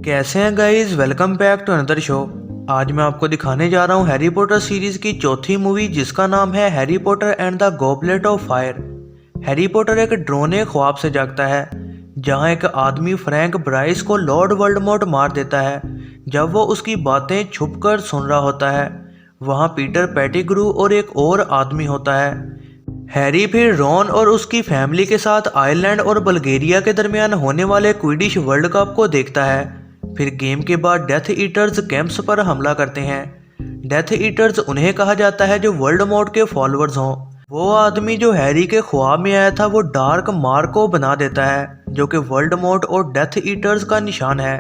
कैसे हैं guys. Welcome back to another show. आज मैं आपको दिखाने जा रहा हूँ हैरी पॉटर सीरीज की चौथी मूवी जिसका नाम है Harry Potter and the goblet of fire. Harry Potter एक डरावने ख्वाब से जागता है जहाँ एक आदमी फ्रैंक ब्राइस को लॉर्ड वोल्डेमॉर्ट मार देता है। जब वो उसकी बातें छुपकर सुन रहा होता है वहाँ पीटर पेटिग्रू और एक और आदमी होता है। हैरी फिर रॉन और उसकी फैमिली के साथ आयरलैंड और बल्गेरिया के दरमियान होने वाले क्विडिश वर्ल्ड कप को देखता है। फिर गेम के बाद डेथ ईटर्स कैंप्स पर हमला करते हैं। डेथ ईटर्स उन्हें कहा जाता है जो वोल्डेमॉर्ट के फॉलोअर्स हों। वो आदमी जो हैरी के ख्वाब में आया था वो डार्क मार्क को बना देता है जो कि वोल्डेमॉर्ट और डेथ ईटर्स का निशान है।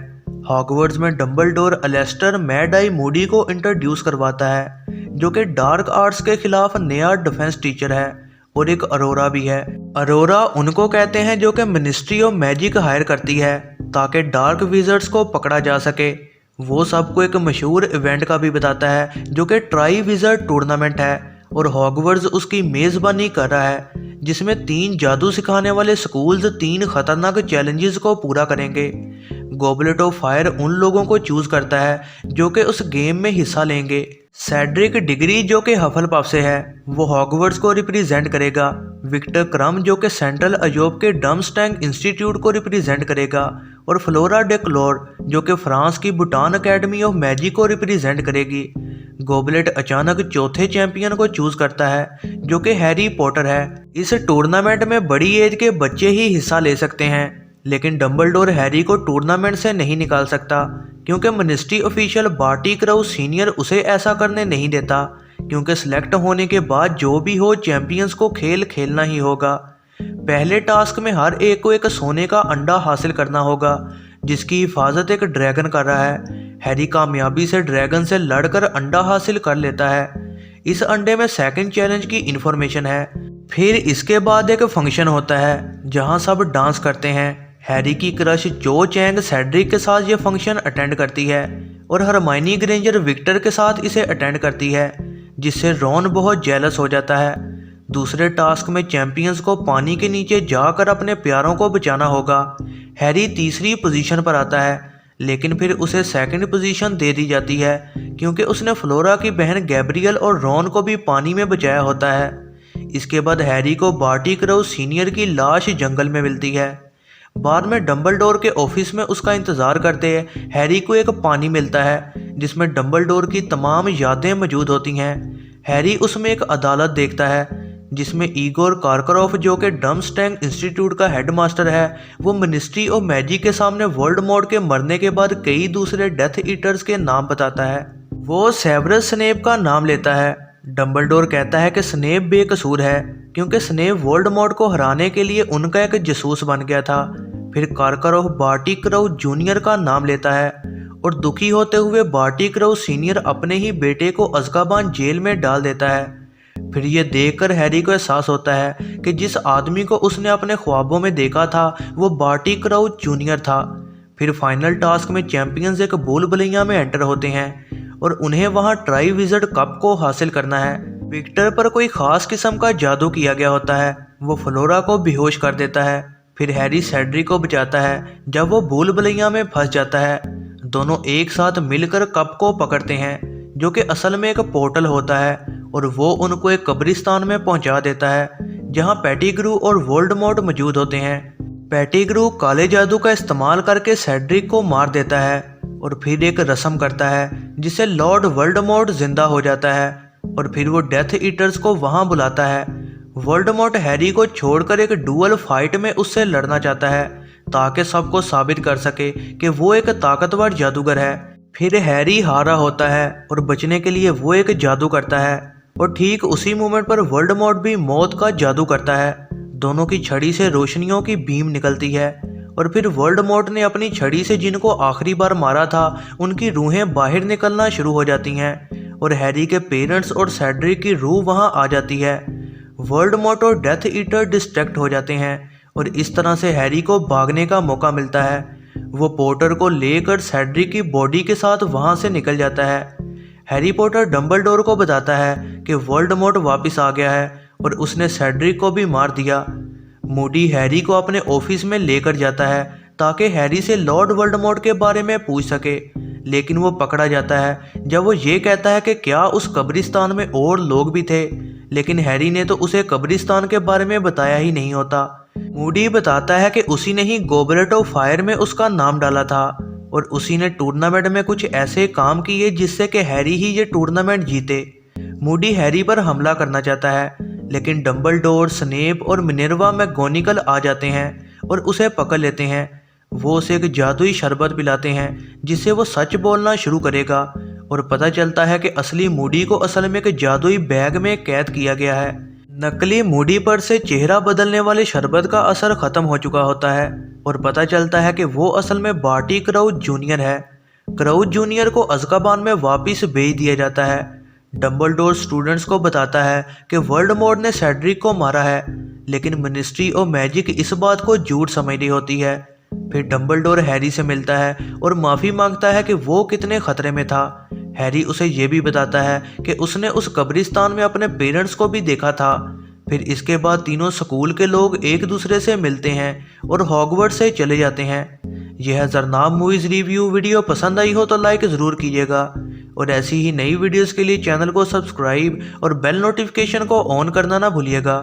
हॉगवर्ट्स में Dumbledore Alastair mad I Moody को इंट्रोड्यूस करवाता है जो कि डार्क आर्ट्स के खिलाफ नया डिफेंस टीचर है। और एक अरोरा भी है। अरोरा उनको कहते हैं जो कि मिनिस्ट्री ऑफ मैजिक हायर करती है ताकि डार्क विजर्ड्स को पकड़ा जा सके। वो सबको एक मशहूर इवेंट का भी बताता है जो कि ट्राई विजर्ड टूर्नामेंट है और हॉगवर्ट्स उसकी मेज़बानी कर रहा है जिसमें 3 जादू सिखाने वाले स्कूल्स 3 खतरनाक चैलेंजेस को पूरा करेंगे। गॉबलेट ऑफ फायर उन लोगों को चूज करता है जो कि उस गेम में हिस्सा लेंगे। सेड्रिक डिग्री जो कि हफलपफ से है वो हॉगवर्ट्स को रिप्रेजेंट करेगा। विक्टर क्रम जो कि सेंट्रल अजोब के डम्सटैंग इंस्टीट्यूट को रिप्रेजेंट करेगा और फ्लोरा डे क्लोर जो कि फ्रांस की भूटान अकेडमी ऑफ मैजिक को रिप्रेजेंट करेगी। गॉबलेट अचानक चौथे चैंपियन को चूज करता है जो कि हैरी पॉटर है। इस टूर्नामेंट में बड़ी एज के बच्चे ही हिस्सा ले सकते हैं लेकिन डंबलडोर हैरी को टूर्नामेंट से नहीं निकाल सकता क्योंकि ministry official Barty Crouch senior उसे ऐसा करने नहीं देता क्योंकि सिलेक्ट होने के बाद जो भी हो चैंपियंस को खेल खेलना ही होगा। पहले टास्क में हर एक को एक सोने का अंडा हासिल करना होगा जिसकी हिफाजत एक ड्रैगन कर रहा है। हैरी कामयाबी से ड्रैगन से लड़कर अंडा हासिल कर लेता है। इस अंडे में सेकंड चैलेंज की इंफॉर्मेशन है। फिर इसके बाद एक फंक्शन होता है जहां सब डांस करते हैं। हैरी की क्रश जो चैंग सेड्रिक के साथ ये फंक्शन अटेंड करती है और हरमाइनी ग्रेंजर विक्टर के साथ इसे अटेंड करती है जिससे रॉन बहुत जेलस हो जाता है। दूसरे टास्क में चैंपियंस को पानी के नीचे जाकर अपने प्यारों को बचाना होगा। हैरी तीसरी पोजीशन पर आता है लेकिन फिर उसे सेकंड पोजीशन दे दी जाती है क्योंकि उसने फ्लोरा की बहन गैब्रियल और रॉन को भी पानी में बचाया होता है। इसके बाद हैरी को बार्टी क्राउच सीनियर की लाश जंगल में मिलती है। बाद में डंबलडोर के ऑफिस में उसका इंतजार करते हैं हैरी को एक पानी मिलता है जिसमें डंबलडोर की तमाम यादें मौजूद होती हैं। हैरी उसमें एक अदालत देखता है जिसमें ईगोर कार्करॉफ जो कि डम्सटैंग इंस्टीट्यूट का हेडमास्टर है वो मिनिस्ट्री ऑफ मैजिक के सामने वोल्डेमॉर्ट के मरने के बाद कई दूसरे डेथ ईटर्स के नाम बताता है। वो सेवरस स्नेप का नाम लेता है। डंबलडोर कहता है कि स्नेप बेकसूर है क्योंकि स्नेप वोल्डेमॉर्ट को हराने के लिए उनका एक जासूस बन गया था। फिर कार्करॉफ बार्टी क्राउच जूनियर का नाम लेता है और दुखी होते हुए बार्टी क्राउच सीनियर अपने ही बेटे को अज़्काबान जेल में डाल देता है। फिर ये देखकर हैरी को एहसास होता है कि जिस आदमी को उसने अपने ख्वाबों में देखा था वो बार्टी क्राउच जूनियर था। फिर फाइनल टास्क में चैंपियंस एक भूल भुलैया में एंटर होते हैं और उन्हें वहां ट्राई विजर्ड कप को हासिल करना है। विक्टर पर कोई खास किस्म का जादू किया गया होता है। वो फ्लोरा को बेहोश कर देता है। फिर हैरी सेड्रिक को बचाता है जब वो भूल भुलैया में फंस जाता है। दोनों एक साथ मिलकर कप को पकड़ते हैं जो कि असल में एक पोर्टल होता है और वो उनको एक कब्रिस्तान में पहुंचा देता है जहां पेटिग्रू और वोल्डेमॉर्ट मौजूद होते हैं। पेटिग्रू काले जादू का इस्तेमाल करके सेड्रिक को मार देता है और फिर एक रस्म करता है जिससे लॉर्ड वोल्डेमॉर्ट जिंदा हो जाता है और फिर वो डेथ ईटर्स को वहां बुलाता है। वोल्डेमॉर्ट हैरी को छोड़कर एक डुअल फाइट में उससे लड़ना चाहता है ताकि सबको साबित कर सके कि वो एक ताकतवर जादूगर है। फिर हैरी हारा होता है और बचने के लिए वो एक जादू करता है और ठीक उसी मोमेंट पर वोल्डेमॉर्ट भी मौत का जादू करता है। दोनों की छड़ी से रोशनियों की बीम निकलती है और फिर वोल्डेमॉर्ट ने अपनी छड़ी से जिनको आखिरी बार मारा था उनकी रूहें बाहर निकलना शुरू हो जाती हैं और हैरी के पेरेंट्स और सेड्रिक की रूह वहां आ जाती है। वोल्डेमॉर्ट और डेथ ईटर डिस्ट्रैक्ट हो जाते हैं और इस तरह से हैरी को भागने का मौका मिलता है। वो पॉटर को लेकर सेड्रिक की बॉडी के साथ वहां से निकल जाता है। हैरी पॉटर डंबलडोर को बताता है कि वोल्डेमॉर्ट वापस आ गया है और उसने सेड्रिक को भी मार दिया। मूडी हैरी को अपने ऑफिस में लेकर जाता है ताकि हैरी से लॉर्ड वोल्डेमॉर्ट के बारे में पूछ सके, लेकिन वो पकड़ा जाता है जब वो ये कहता है कि क्या उस कब्रिस्तान में और लोग भी थे, लेकिन हैरी ने तो उसे कब्रिस्तान के बारे में बताया ही नहीं होता। मूडी बताता है कि उसी ने ही गॉबलेट ऑफ फायर में उसका नाम डाला था और उसी ने टूर्नामेंट में कुछ ऐसे काम किए जिससे कि हैरी ही ये टूर्नामेंट जीते। मूडी हैरी पर हमला करना चाहता है, लेकिन डंबलडोर, स्नेप और मिनर्वा मैगोनिकल आ जाते हैं और उसे पकड़ लेते हैं। वो उसे एक जादुई शरबत पिलाते हैं जिससे वो सच बोलना शुरू करेगा और पता चलता है कि असली मूडी को असल में एक जादुई बैग में कैद किया गया है। नकली मूडी पर से चेहरा बदलने वाले शरबत का असर खत्म हो चुका होता है और पता चलता है कि वो असल में बार्टी क्राउच जूनियर है। क्राउच जूनियर को अज़्काबान में वापस भेज दिया जाता है। डंबलडोर स्टूडेंट्स को बताता है कि वोल्डेमॉर्ट ने सेड्रिक को मारा है, लेकिन मिनिस्ट्री ऑफ मैजिक इस बात को झूठ समझ रही होती है। फिर डंबलडोर हैरी से मिलता है और माफ़ी मांगता है कि वो कितने खतरे में था। हैरी उसे ये भी बताता है कि उसने उस कब्रिस्तान में अपने पेरेंट्स को भी देखा था। फिर इसके बाद तीनों स्कूल के लोग एक दूसरे से मिलते हैं और हॉगवर्ट्स से चले जाते हैं। यह ज़रनाब मूवीज़ रिव्यू वीडियो पसंद आई हो तो लाइक ज़रूर कीजिएगा और ऐसी ही नई वीडियोस के लिए चैनल को सब्सक्राइब और बेल नोटिफिकेशन को ऑन करना ना भूलिएगा।